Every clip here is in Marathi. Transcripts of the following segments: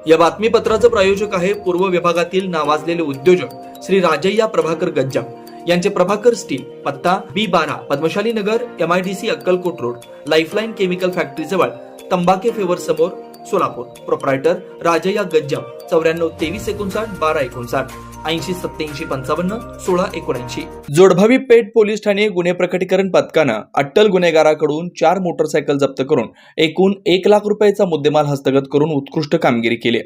या बातमीपत्राचं प्रायोजक आहे पूर्व विभागातील नावाजलेले उद्योजक श्री राजय्या प्रभाकर गज्जाम यांचे प्रभाकर स्टील, पत्ता B12 पद्मशाली नगर, MIDC Akkalkot road, lifeline chemical factory जवळ, तंबाके फेवर समोर, सोलापूर. प्रोप्रायटर राजय्या गज्जाम 94 23 59 12 59 80 87 55 16 79. जोडभावी पेठ पोलीस ठाणे गुन्हे प्रकटीकरण पथकानं अट्टल गुन्हेगाराकडून 4 मोटरसायकल जप्त करून एकूण 1 लाख रुपयाचा मुद्देमाल हस्तगत करून उत्कृष्ट कामगिरी केली.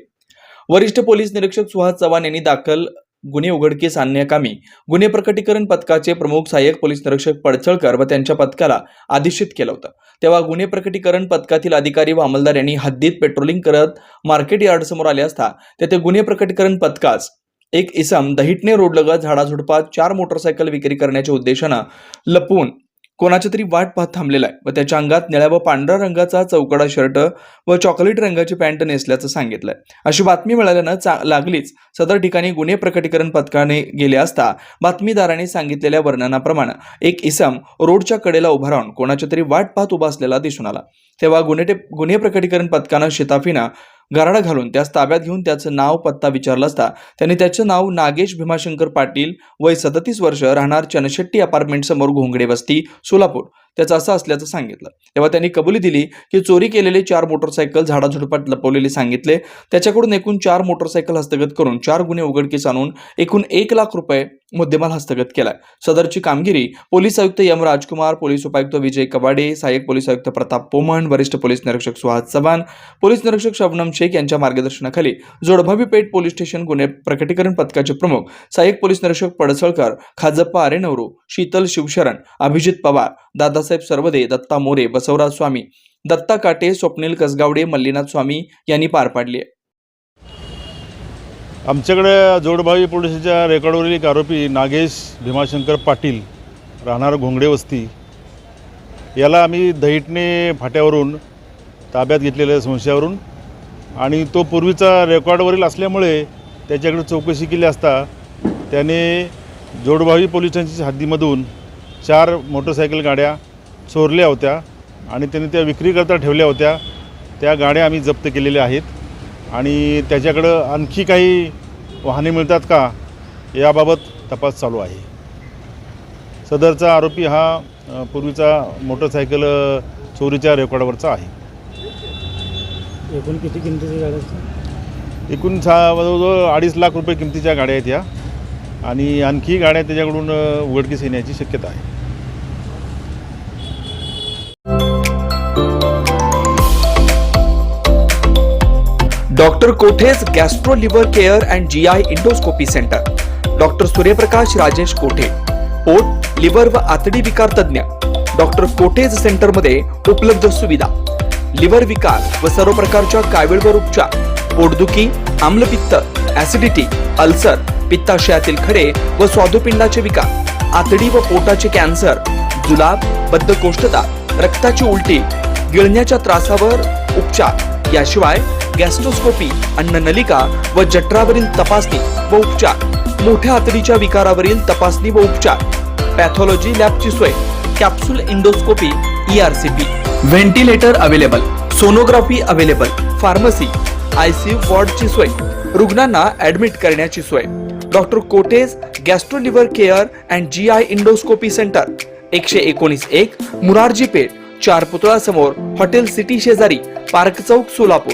वरिष्ठ पोलीस निरीक्षक सुहास चव्हाण यांनी दाखल गुन्हे उघडकीस आणण्याकामी गुन्हे प्रकटीकरण पथकाचे प्रमुख सहाय्यक पोलीस निरीक्षक पडसळकर व त्यांच्या पथकाला आदेशित केलं होतं. तेव्हा गुन्हे प्रकटीकरण पथकातील अधिकारी व अंमलदार यांनी हद्दीत पेट्रोलिंग करत मार्केट यार्ड समोर आले असता तेथे गुन्हे प्रकटीकरण पथकास एक इसम दहिटणे रोडलगत झाडाझुडपात 4 मोटरसायकल विक्री करण्याच्या उद्देशानं लपवून कोणाच्या तरी वाट पाहत थांबलेला आहे व त्याच्या अंगात निळ्या व पांढऱ्या रंगाचा चौकडा शर्ट व चॉकलेट रंगाची पॅन्ट नेसल्याचं सांगितलंय. अशी बातमी मिळाल्यानं लागलीच सदर ठिकाणी गुन्हे प्रकटीकरण पथकाने गेले असता बातमीदारांनी सांगितलेल्या वर्णनाप्रमाणे एक इसम रोडच्या कडेला उभा राहून कोणाच्या तरी वाट पाहत उभा असलेला दिसून आला. तेव्हा गुन्हे प्रकटीकरण पथकानं शिताफीनं गराडा घालून त्यास ताब्यात घेऊन त्याचं नाव पत्ता विचारला असता त्यांनी त्याचं नाव नागेश भीमाशंकर पाटील, वय 37 वर्ष, राहणार चनशेट्टी अपार्टमेंट समोर घोंगडे वस्ती, सोलापूर त्याचं असं असल्याचं सांगितलं. तेव्हा त्यांनी कबुली दिली की चोरी केलेले 4 मोटरसायकल झाडाझुडपात लपवलेले सांगितले. त्याच्याकडून एकूण 4 मोटरसायकल हस्तगत करून 4 गुन्हे उघडकीस आणून एकूण 1 लाख रुपये मुद्देमाल हस्तगत केलाय. सदरची कामगिरी पोलीस आयुक्त एम राजकुमार, पोलीस उपायुक्त विजय कबाडे, सहाय्यक पोलीस आयुक्त प्रताप पोमण, वरिष्ठ पोलीस निरीक्षक सुहास चव्हाण, पोलीस निरीक्षक शबनम शेख यांच्या मार्गदर्शनाखाली जोडभावी पेठ पोलीस स्टेशन गुन्हे प्रकटीकरण पथकाचे प्रमुख सहाय्यक पोलीस निरीक्षक पडसळकर, खाजप्पा आरेनवरू, शीतल शिवशरण, अभिजित पवार, दादासाहेब सरवदे, दत्ता मोरे, बसवराज स्वामी, दत्ता काटे, स्वप्नील कसगावडे, मल्लीनाथ स्वामी यांनी पार पाडली. आमच्याकडे जोडभावी पोलिसाच्या रेकॉर्डवरील एक आरोपी नागेश भीमाशंकर पाटील, राहणार घोंगडे वस्ती, याला आम्ही दहिटणे फाट्यावरून ताब्यात घेतलेल्या संशयावरून आणि तो पूर्वीचा रेकॉर्डवरील असल्यामुळे त्याच्याकडे चौकशी केली असता त्याने जोडभावी पोलीस स्टेशनच्या हद्दीमधून 4 मोटरसायकल गाड्या चोरल्या होत्या आणि त्याने त्या विक्रीकरता ठेवल्या होत्या. त्या गाड्या आम्ही जप्त केलेल्या आहेत आणि त्याच्याकडं आणखी काही वाहने मिळतात का याबाबत तपास चालू आहे. सदरचा आरोपी हा पूर्वीचा मोटरसायकल चोरीच्या रेकॉर्डवरचा आहे. एकूण किती किमतीच्या गाड्या असतात? एकूण जवळजवळ 2.5 लाख रुपये किमतीच्या गाड्या आहेत या आणि आणखी गाड्या त्याच्याकडून उघडकीस येण्याची शक्यता आहे. Doctor Kothe's gastro liver care and GI endoscopy centre, doctor Suryaprakash Rajesh कोठे, पोट, लिव्हर व आतडी विकार तज्ञ. डॉक्टर कोठेज सेंटरमध्ये उपलब्ध सुविधा: लिव्हर विकार व सर्व प्रकारच्या कावीळवर उपचार, पोटदुखी, आम्लपित्त, ऍसिडिटी, अल्सर, पित्ताशयातील खडे व स्वादुपिंडाचे विकार, आतडी व पोटाचे कॅन्सर, जुलाब, बद्धकोष्ठता, रक्ताची उलटी, गिळण्याच्या त्रासावर उपचार. याशिवाय गॅस्ट्रोस्कोपी, अन्ननलिका व जठरावरील तपासणी व उपचार, मोठ्या आतडीच्या विकारावरील तपासणी व उपचार, पॅथॉलॉजी लॅबची सोय, capsule endoscopy, ERCP, ventilator available, sonography available, pharmacy, ICU वॉर्डची सोय, रुग्णांना ऍडमिट करण्याची सोय. डॉक्टर कोटेज gastro liver care and GI endoscopy centre, 119-1 Murarji Peth, 4 पुतळा समोर, हॉटेल सिटी शेजारी, पार्क चौक, सोलापूर.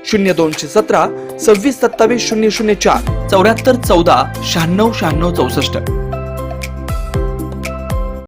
0217 26 27 004 74 14 96 96 64.